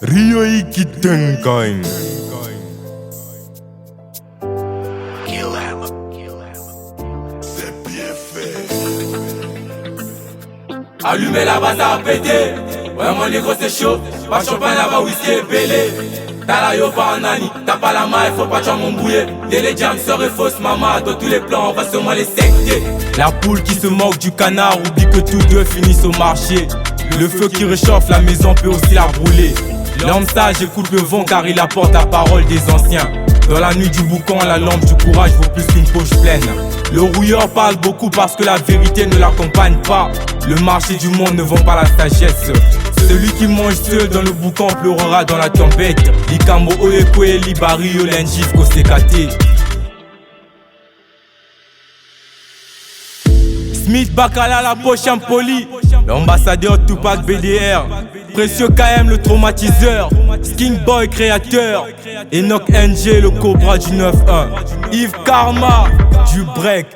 Ryoiki Tenkai. Allumez la base à péter. Ouais mon négro c'est chaud. Pas de champagne là-bas, whisky et belé. T'as la yo pas en Annie. T'as pas la main, il faut pas m'embrouiller. Dès les jams seraient fausses maman. Dans tous les plans on va seulement les secter. La poule qui se moque du canard oublie que tous deux finissent au marché. Le feu qui réchauffe la maison peut aussi la brûler. L'homme sage écoute le vent car il apporte la parole des anciens. Dans la nuit du boucan, la lampe du courage vaut plus qu'une poche pleine. Le rouilleur parle beaucoup parce que la vérité ne l'accompagne pas. Le marché du monde ne vend pas la sagesse. Celui qui mange seul dans le boucan pleurera dans la tempête. Likambo oekwe libari yolenjis kosekate. Smith Bakala la poche impoli. L'ambassadeur Tupac BDR. Précieux KM le traumatiseur. Sking Boy créateur. Enoch NG le cobra du 9-1. Yves Karma du break.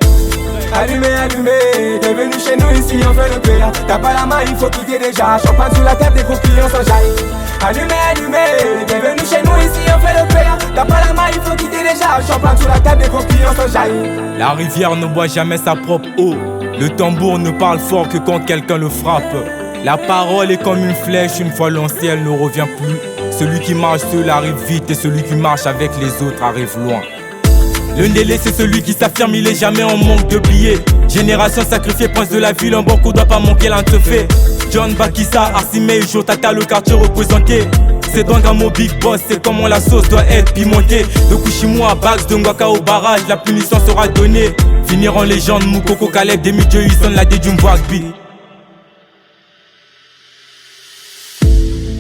Allumez, allumez, t'es venu chez nous ici, on fait le péla. T'as pas la main, il faut quitter déjà. Champagne sous la tête, des gros clients s'enjaillent. Allumez, allumez, t'es venu chez nous ici, on fait le péla. T'as pas la main, il faut quitter déjà. Champagne sous la tête, des gros clients s'enjaillent. La rivière ne boit jamais sa propre eau. Le tambour ne parle fort que quand quelqu'un le frappe. La parole est comme une flèche, une fois lancée, elle ne revient plus. Celui qui marche seul arrive vite et celui qui marche avec les autres arrive loin. Le Nélé c'est celui qui s'affirme, il est jamais en manque de billets. Génération sacrifiée, prince de la ville, un bon coup doit pas manquer l'un te fait. John Bakissa, Arsimé, Jotata, le quartier représenté. C'est donc un mot big boss, c'est comment la sauce doit être pimentée. De Kushimo à Bax, de Ngwaka au barrage, la punition sera donnée. Finir en légende, Moukoko Kaleb, Demi Dieu, ils sonnent la dé du Mbouakbi.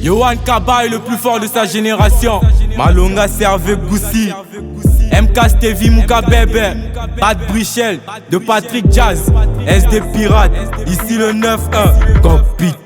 Yohan Kaba est le plus fort de sa génération. Malonga Serve Goussi. MK Stevie Mouka Bebe. Pat Brichel de Patrick Jazz. SD Pirate. Ici le 9-1. Cockpit.